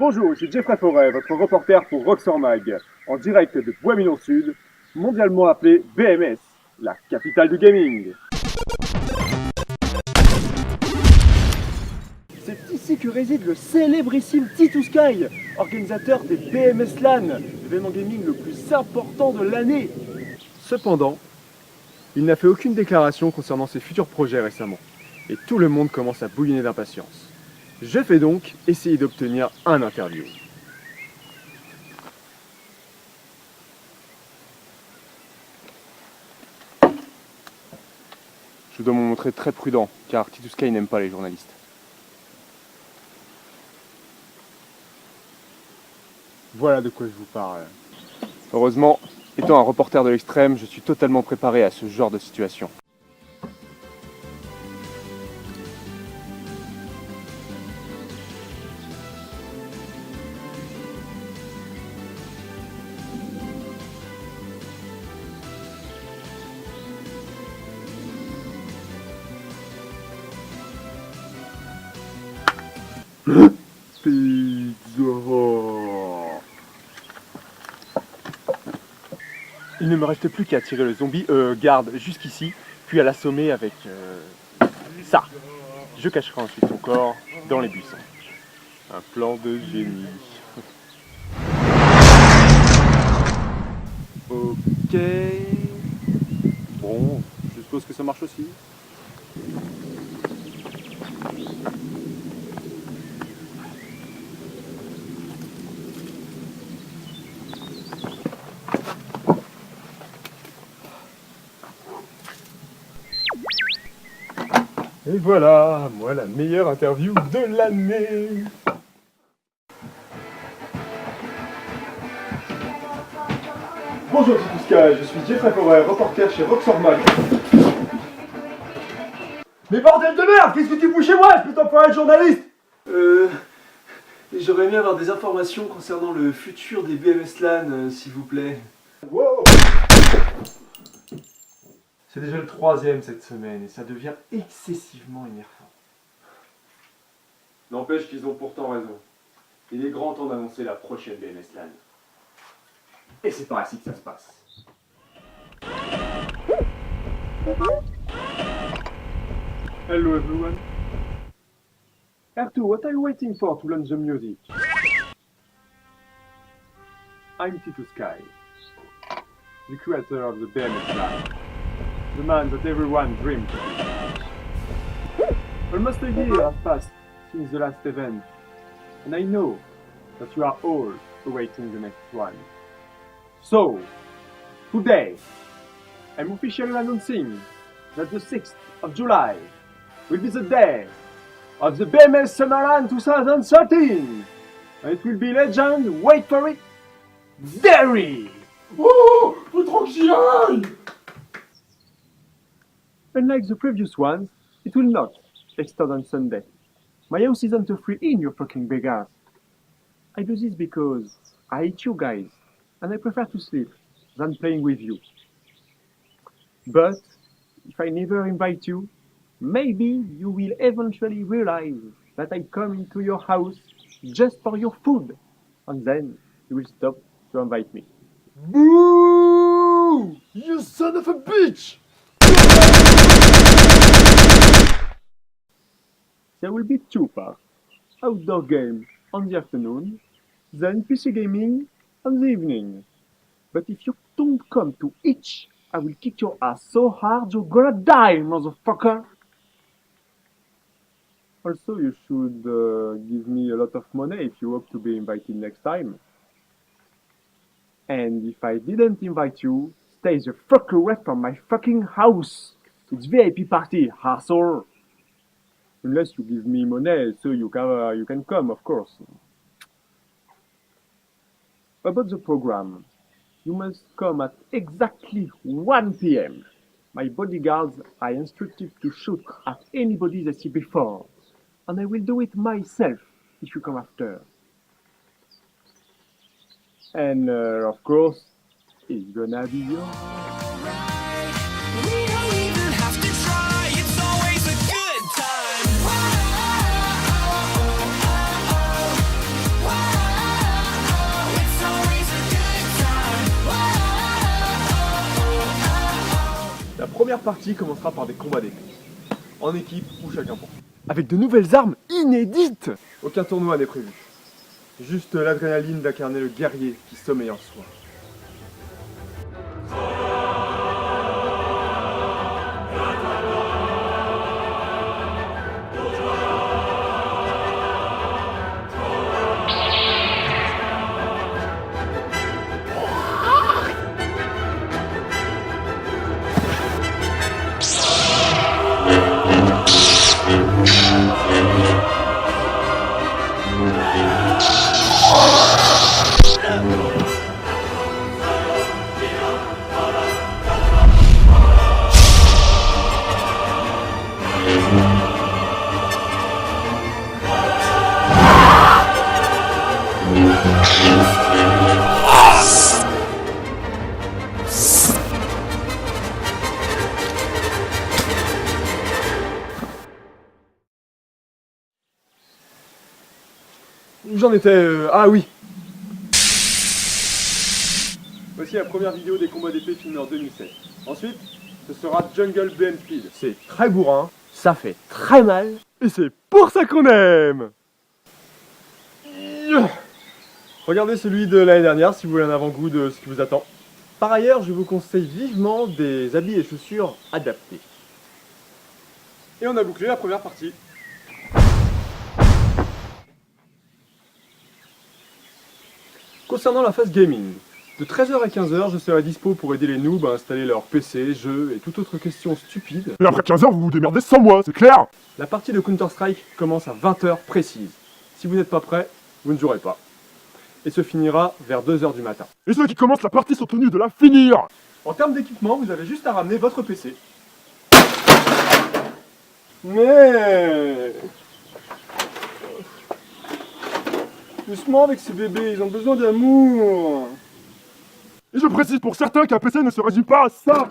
Bonjour, c'est Jeffrey Forêt, votre reporter pour Roxor Mag, en direct de Bois-Mignon Sud, mondialement appelé BMS, la capitale du gaming. C'est ici que réside le célébrissime T2Sky, organisateur des BMS LAN, l'événement gaming le plus important de l'année. Cependant, il n'a fait aucune déclaration concernant ses futurs projets récemment, et tout le monde commence à bouillonner d'impatience. Je vais donc essayer d'obtenir un interview. Je dois me montrer très prudent, car T2Sky n'aime pas les journalistes. Voilà de quoi je vous parle. Heureusement, étant un reporter de l'extrême, je suis totalement préparé à ce genre de situation. Pizza. Il ne me reste plus qu'à tirer le zombie garde jusqu'ici, puis à l'assommer avec ça. Je cacherai ensuite son corps dans les buissons. Un plan de génie. Ok. Bon, je suppose que ça marche aussi. Et voilà, moi la meilleure interview de l'année. Bonjour T2Sky, je suis Jeffrey Forêt, reporter chez Roxor Mag. Mais bordel de merde, qu'est-ce que tu fous chez moi? Je peux t'en faire un journaliste. J'aurais aimé avoir des informations concernant le futur des BMS LAN, s'il vous plaît. Wow. C'est déjà le 3e cette semaine et ça devient excessivement énervant. N'empêche qu'ils ont pourtant raison. Il est grand temps d'annoncer la prochaine BMS LAN. Et c'est par ici que ça se passe. Hello everyone. R2, what are you waiting for to learn the music? I'm T2Sky, the creator of the BMS LAN, the man that everyone dreamed to be. Almost a year has passed since the last event, and I know that you are all awaiting the next one. So, today, I'm officially announcing that the 6th of July will be the day of the BMS Summerland 2013! And it will be legend, wait for it, Derry! Oh, faut trop que j'y aille! Unlike the previous ones, it will not extend on Sunday. My house isn't a free in, you fucking beggars. I do this because I hate you guys, and I prefer to sleep than playing with you. But if I never invite you, maybe you will eventually realize that I come into your house just for your food, and then you will stop to invite me. Boo! You son of a bitch! There will be 2 parts. Outdoor game on the afternoon, then PC gaming on the evening. But if you don't come to each, I will kick your ass so hard you're gonna die, motherfucker! Also, you should give me a lot of money if you hope to be invited next time. And if I didn't invite you, stay the fuck away from my fucking house! It's VIP party, asshole! Unless you give me money, so you can come, of course. About the program, you must come at exactly 1 p.m. My bodyguards are instructed to shoot at anybody they see before, and I will do it myself if you come after. And of course, it's gonna be your... We don't even have to try, it's always a good time. Whoa, oh, oh, oh, oh, oh. première partie commencera par des combats d'épée. En équipe ou chacun pour soi. Avec de nouvelles armes inédites. Aucun tournoi n'est prévu. Juste l'adrénaline d'incarner le guerrier qui sommeille en soi. J'en étais... Ah oui. Voici la première vidéo des combats d'épée filmés en 2007. Ensuite, ce sera Jungle BM Speed. C'est très bourrin. Ça fait très mal. Et c'est pour ça qu'on aime. Regardez celui de l'année dernière si vous voulez un avant-goût de ce qui vous attend. Par ailleurs, je vous conseille vivement des habits et chaussures adaptés. Et on a bouclé la première partie. Concernant la phase gaming, de 13h à 15h, je serai dispo pour aider les noobs à installer leurs PC, jeux et toute autre question stupide. Et après 15 heures, vous vous démerdez sans moi, c'est clair? La partie de Counter-Strike commence à 20h précise. Si vous n'êtes pas prêt, vous ne jouerez pas. Et se finira vers 2h du matin. Et ceux qui commencent la partie sont tenus de la finir! En termes d'équipement, vous avez juste à ramener votre PC. Mais... Doucement avec ces bébés, ils ont besoin d'amour. Et je précise pour certains qu'un PC ne se résume pas à ça!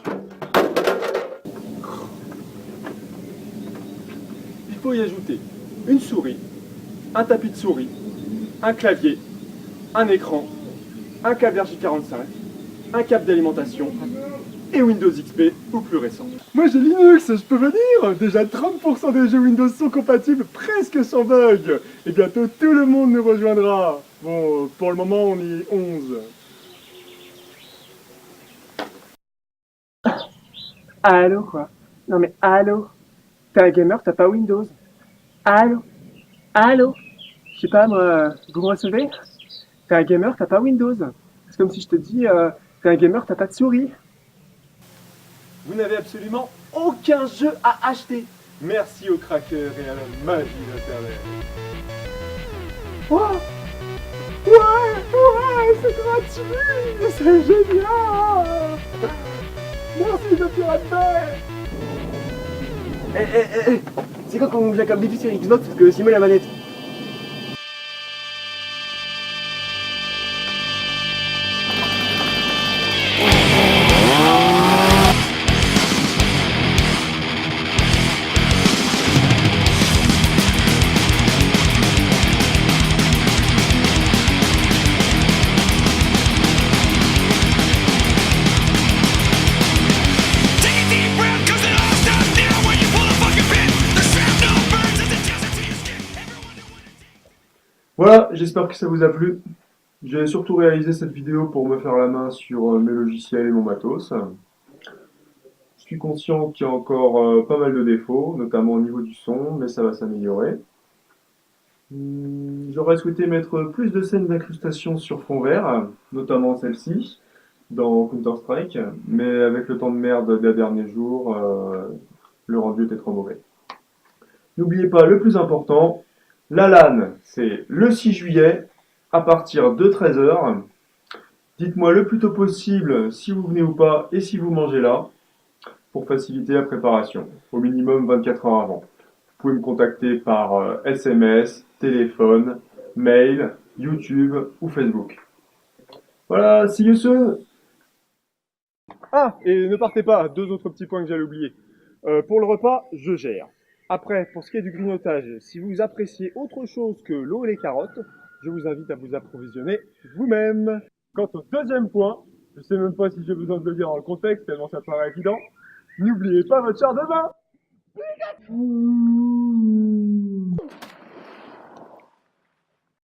Il faut y ajouter une souris, un tapis de souris, un clavier, un écran, un câble RJ45, un câble d'alimentation et Windows XP ou plus récent. Moi j'ai Linux, je peux venir. Déjà 30% des jeux Windows sont compatibles presque sans bug. Et bientôt tout le monde nous rejoindra. Bon, pour le moment on y est 11. Allô quoi? Non mais allô? T'es un gamer, t'as pas Windows? Allô? Allô? Je sais pas moi, vous me recevez? T'es un gamer, t'as pas Windows? C'est comme si je te dis, t'es un gamer, t'as pas de souris. Vous n'avez absolument aucun jeu à acheter. Merci aux crackers et à la magie d'Internet. Oh ouais, c'est gratuit, c'est génial. Merci de Pirate Bay. C'est quoi qu'on joue comme défi sur Xbox parce que Simon la manette? Take a deep breath, 'cause it all stops there when you pull a fucking pin. The shrapnel burns as it tears into your skin. Everyone knew what it did. Voilà, j'espère que ça vous a plu. J'ai surtout réalisé cette vidéo pour me faire la main sur mes logiciels et mon matos. Je suis conscient qu'il y a encore pas mal de défauts, notamment au niveau du son, mais ça va s'améliorer. J'aurais souhaité mettre plus de scènes d'incrustation sur fond vert, notamment celle-ci, dans Counter-Strike, mais avec le temps de merde des derniers jours, le rendu était trop mauvais. N'oubliez pas le plus important, la LAN, c'est le 6 juillet, à partir de 13h. Dites-moi le plus tôt possible si vous venez ou pas et si vous mangez là, pour faciliter la préparation, au minimum 24 heures avant. Vous pouvez me contacter par SMS, téléphone, mail, YouTube ou Facebook. Voilà, see you soon! Ah, et ne partez pas, deux autres petits points que j'allais oublier. Pour le repas, je gère. Après, pour ce qui est du grignotage, si vous appréciez autre chose que l'eau et les carottes, je vous invite à vous approvisionner vous-même. Quant au deuxième point, je sais même pas si j'ai besoin de le dire dans le contexte, tellement ça paraît évident, N'oubliez pas votre char de bain.